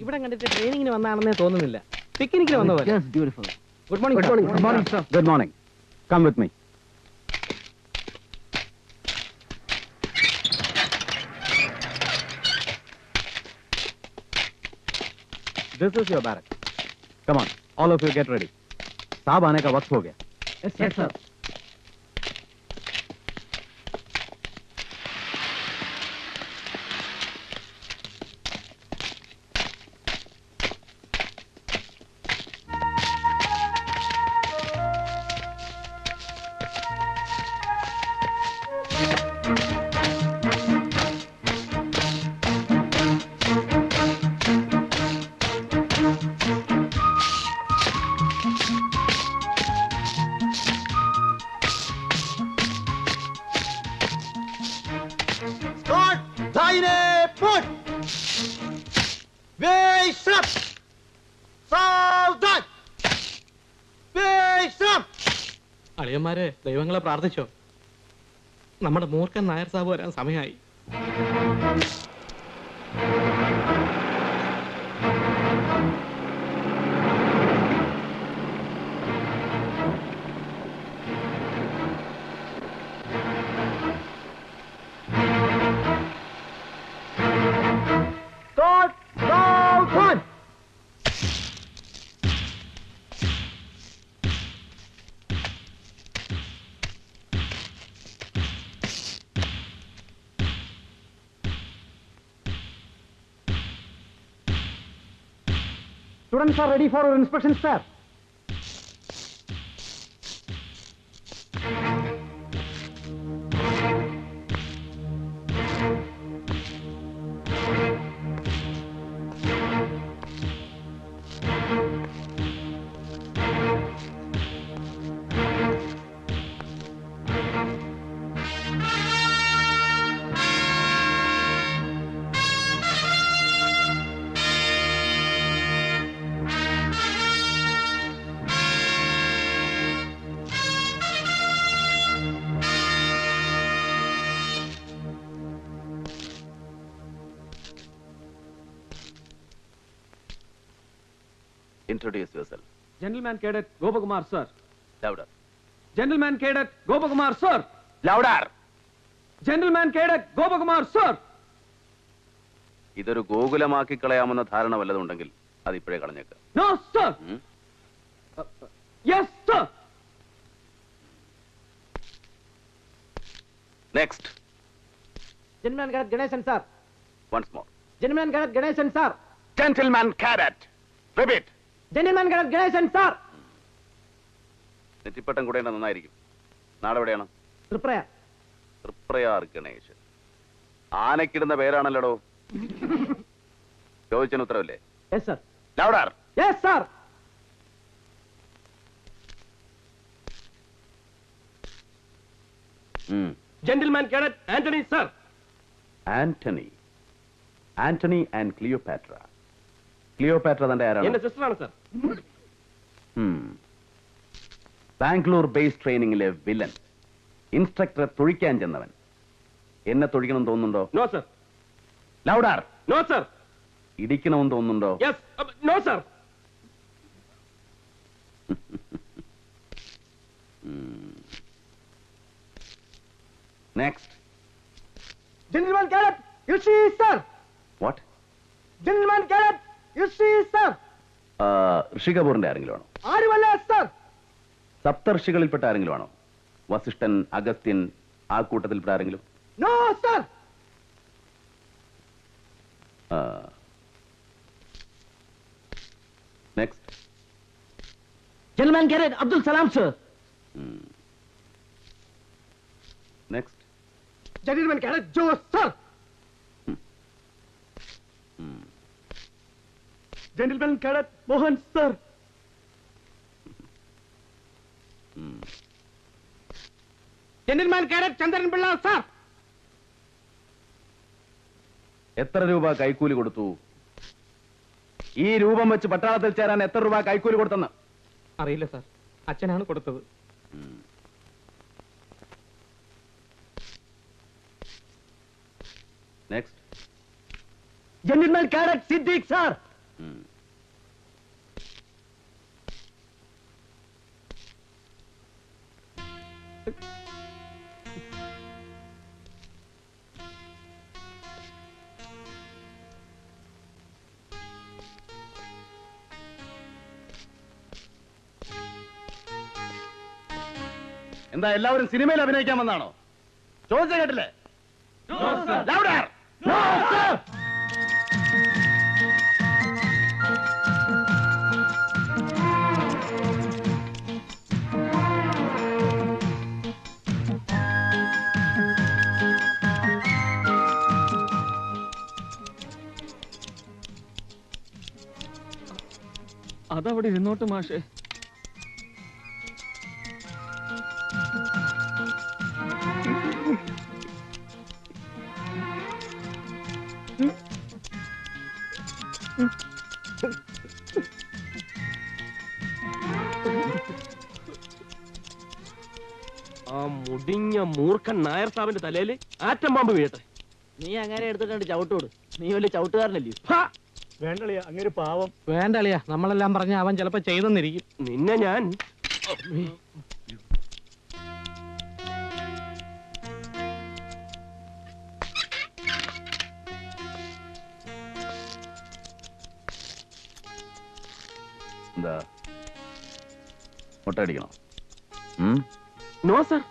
ഇവിടെ കണ്ടിട്ട് ട്രെയിനിങ്ങിന് വന്നാണെന്നേ തോന്നുന്നില്ല. പിക്നിക്കിന് വന്ന പോലെ. Good morning. Good morning, sir. Good morning. Come with me. This is your barrack. Come on, all of you get ready. साहब आने का वक्त हो गया. Yes, sir. അളിയന്മാരെ, ദൈവങ്ങളെ പ്രാർത്ഥിച്ചോ? നമ്മുടെ മൂർഖൻ നായർ സാബ് വരാൻ സമയമായി. Students are ready for our inspection, sir. Introduce yourself. Gentleman Cadet Gopakumar, sir. Louder. Gentleman Cadet Gopakumar, sir. Louder. Gentleman Cadet Gopakumar, sir. ഇതൊരു ഗോകുലമാക്കി കളയാമെന്ന ധാരണ വല്ലതുണ്ടെങ്കിൽ അതിപ്പോഴേ കളഞ്ഞേക്ക്. No, sir. Yes, sir. Next. Gentleman Cadet Ganeshan, sir. Once more. Gentleman Cadet Ganeshan, sir. Gentleman Cadet. Repeat. Gentleman Cadet Ganeshan, sir. നെറ്റിപ്പട്ടം കൂടേണ്ട നന്നായിരിക്കും. നാളെ എവിടെയാണ്? Tripuraya. Triprayar Ganesan. ആനക്കിടുന്ന പേരാണല്ലോടോ. ചോദിച്ചതിന് ഉത്തരവില്ലേ? Yes, sir. Louder. Yes, sir. Gentleman Cadet Anthony, sir. Anthony. Anthony and Cleopatra. Cleopatra തന്റെ ആരാണ്? എന്റെ സിസ്റ്ററാണ് sir. Bangalore base ട്രെയിനിങ്ങിലെ വില്ലൻ, ഇൻസ്ട്രക്ടറെ തൊഴിക്കാൻ ചെന്നവൻ. എന്നെ തൊഴിക്കണം തോന്നുന്നുണ്ടോ? No sir. Louder. No sir. ഇടിക്കണമെന്ന് തോന്നുന്നുണ്ടോ? Yes. No sir. Next. Gentleman Cadet, you see, sir. What? Gentleman Cadet, you see, sir. Rishi കപൂറിന്റെ ആരെങ്കിലും ആണോ? ആരുമല്ല, sir. സപ്തർഷികളിൽപ്പെട്ട ആരെങ്കിലും ആണോ? വസിഷ്ഠൻ, അഗസ്ത്യൻ, ആ കൂട്ടത്തിൽപ്പെട്ട ആരെങ്കിലും? No, sir. Next. Gentleman Cadet Abdul Salam, sir. Next. Gentleman Cadet Joe, sir. Gentleman Cadet Mohan, sir. Gentleman Cadet Chandran Pilla, sir. എത്ര രൂപ കൈക്കൂലി കൊടുത്തു? ഈ രൂപം വെച്ച് പട്ടാളത്തിൽ ചേരാൻ എത്ര രൂപ കൈക്കൂലി കൊടുത്തെന്ന് അറിയില്ല സർ. അച്ഛനാണ് കൊടുത്തത്. Next. General cadet Siddique sir. എന്താ എല്ലാവരും സിനിമയിൽ അഭിനയിക്കാൻ വന്നാണോ? ചോദിച്ച കേട്ടില്ലേ? Louder! അതവിടെ ഇരുന്നോട്ട് മാഷേ. ആ മുടിഞ്ഞ മൂർഖൻ നായർ സാബിന്റെ തലയിൽ ആറ്റം പാമ്പ് വീഴട്ടെ. നീ അങ്ങനെ എടുത്തിട്ടുണ്ട് ചവിട്ടോട്. നീ വലിയ ചവിട്ടുകാരനല്ലേ? വേണ്ടളിയ അങ്ങനെ പാവം. വേണ്ടളിയാ, നമ്മളെല്ലാം പറഞ്ഞ അവൻ ചിലപ്പോ ചെയ്തെന്നിരിക്കും. നിന്നെ ഞാൻ എന്താ മുട്ടടിക്കണോ? No sir.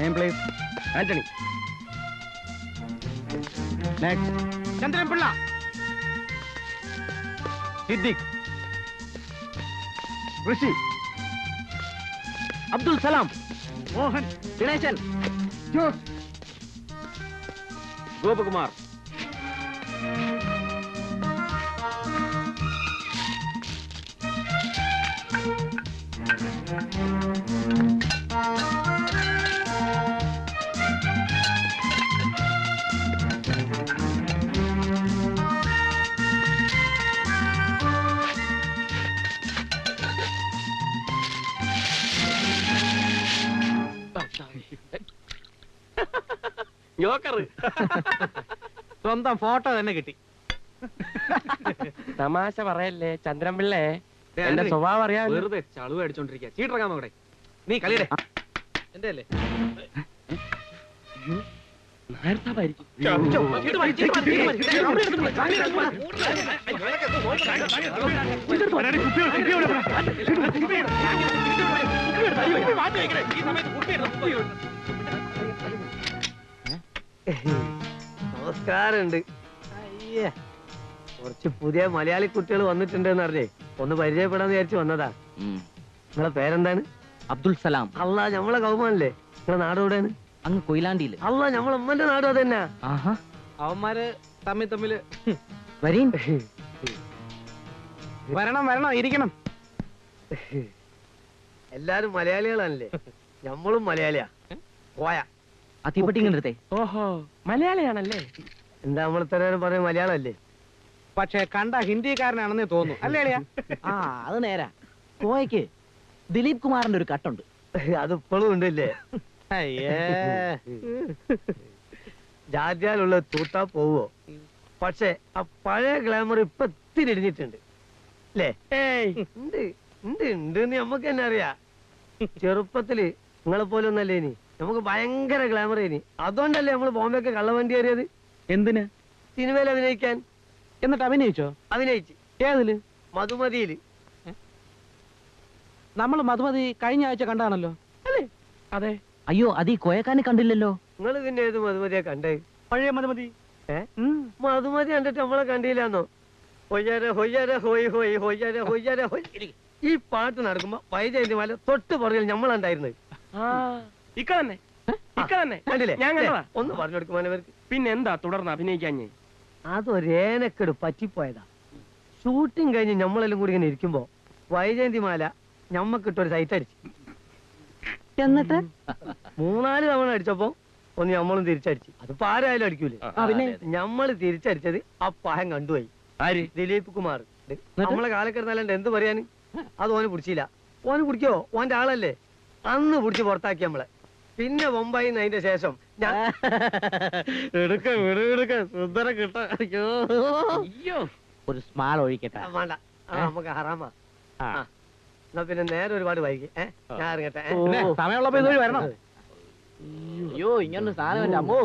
Name please. Antony. Next. Chandranpillai. Siddique. Rishi. Abdul Salam. Mohan, Ganesan, Jose. Gopakumar. Joker. സ്വന്തം ഫോട്ടോ തന്നെ കിട്ടി. തമാശ പറയല്ലേ ചന്ദ്രൻപിള്ളേ, എന്റെ സ്വഭാവം അറിയാം. വെറുതെ ചളുവ അടിച്ചോണ്ടിരിക്കുക. ചീട്ടിറങ്ങാൻ നോക്കട്ടെ. നീ കളിയുടെ എന്റെ അല്ലേ? നായർ സാബായിരിക്കും. നമസ്കാരമുണ്ട്. അയ്യേ, കുറച്ച് പുതിയ മലയാളി കുട്ടികൾ വന്നിട്ടുണ്ടെന്ന് അറിഞ്ഞേ ഒന്ന് പരിചയപ്പെടാന്ന് വിചാരിച്ചു വന്നതാ. നിങ്ങളെ പേരെന്താണ്? അബ്ദുൽ സലാം. അല്ല ഞമ്മളെ കൗമാനല്ലേ. നിങ്ങളെ നാട് എവിടെയാണ്? അങ്ങ് കൊയിലാണ്ടിയില്. അല്ല ഞമ്മളെ ഉമ്മന്റെ നാടും അതന്നെ. ആഹാ, അവന്മാര് തമ്മില് വരീൻ. വരണം ഇരിക്കണം. എല്ലാരും മലയാളികളാണല്ലേ? ഞമ്മളും മലയാളിയാ. പോയാ ആ തീപ്പെട്ടി ഇങ്ങനെ എടുത്തേ. ഓഹോ മലയാളിയാണല്ലേ? എന്താ നമ്മൾ ഇത്രയും പറയും മലയാളല്ലേ? പക്ഷെ കണ്ട ഹിന്ദിക്കാരനാണെന്നേ തോന്നുന്നു. അല്ലേ അളിയാ? ആ, അത് നേരാ. കോയക്ക് ദിലീപ് കുമാറിന്റെ ഒരു കട്ടുണ്ട്. അതിപ്പോഴും ഉണ്ടല്ലേ? അയ്യേ, ജാതിയാലുള്ള തൂട്ടാ പോവോ? പക്ഷെ ആ പഴയ ഗ്ലാമർ ഇപ്പൊ ഇത്തിരി ഇടിഞ്ഞിട്ടുണ്ട് അല്ലേ? ഉണ്ട് ഉണ്ട് ഉണ്ട് നമ്മക്ക് തന്നെ അറിയാ. ചെറുപ്പത്തില് നിങ്ങളെ പോലെ ഒന്നല്ലേ ഇനി നമുക്ക് ഭയങ്കര ഗ്ലാമർ ഇനി. അതുകൊണ്ടല്ലേ നമ്മള് ബോംബെക്ക് കള്ളവണ്ടി കയറിയത്. എന്തിന്? സിനിമയിൽ അഭിനയിക്കാൻ. എന്നിട്ട് അഭിനയിച്ചോ? അഭിനയിച്ച്. ഏതില്? മധുമതിയില്. നമ്മൾ മധുമതി കഴിഞ്ഞ ആഴ്ച കണ്ടാണല്ലോ. അല്ലേ? അതെ. അയ്യോ, അത് ഈ കോയക്കാനെ കണ്ടില്ലല്ലോ. നിങ്ങൾ പിന്നെ ഏത് മധുമതിയാ കണ്ടേ? പഴയ മധുമതി. മധുമതി കണ്ടിട്ട് നമ്മളെ കണ്ടില്ലാന്നോ? ഹൊയ്യര ഹൊയ്യര ഹൊയ് ഹൊയ് ഹൊയ്യര ഹൊയ്യര ഹൊയ്. ഈ പാട്ട് നടക്കുമ്പോ വൈജയന്തിമാല തൊട്ട് പുറകിൽ നമ്മളാണ്ടായിരുന്നത്. ഇക്ക തന്നെ കണ്ടില്ലേ? ഞാൻ കണ്ടതാ. ഒന്ന് പറഞ്ഞു കൊടുക്കുമാനവർക്ക്. പിന്നെ എന്താ തുടർന്ന് അഭിനയിക്കാഞ്ഞ്? അതൊരേനക്കെട് പറ്റിപ്പോയതാ. ഷൂട്ടിങ് കഴിഞ്ഞ് നമ്മളെല്ലാം കൂടി ഇങ്ങനെ ഇരിക്കുമ്പോ വൈജയന്തിമാല ഞമ്മക്കിട്ടൊരു സൈറ്റ് അടിച്ചു. എന്നിട്ട് 3-4 തവണ അടിച്ചപ്പോ ഒന്ന് നമ്മളും തിരിച്ചടിച്ചു. അതിപ്പോ ആരായാലും അടിക്കൂലേ? പിന്നെ ഞമ്മള് തിരിച്ചടിച്ചത് ആ പഹം കണ്ടുപോയി. ആര്? ദിലീപ് കുമാർ. നമ്മളെ കാലക്കിടന്നല്ലാണ്ട് എന്ത് പറയാന്? അത് ഓന് പിടിച്ചില്ല. ഓന് പിടിക്കോ? ഓന്റെ ആളല്ലേ. അന്ന് പിടിച്ച് പുറത്താക്കി നമ്മളെ. പിന്നെ ബൊമ്പായി അതിന്റെ ശേഷം ഞാൻ സുന്ദരം കിട്ടാ. അയ്യോ ഒരു സ്മാൾ ഒഴിക്കട്ടെ. വേണ്ട, അത് നമുക്ക് ഹറാമാ. എന്നാ പിന്നെ നേരെ ഒരുപാട് വൈകി. ഞാൻ ഇറങ്ങട്ടെ. സമയമുള്ളപ്പോ ഇതുവഴി വരണം. അയ്യോ ഇങ്ങനെ സാധനം എന്റെ അമ്മോ.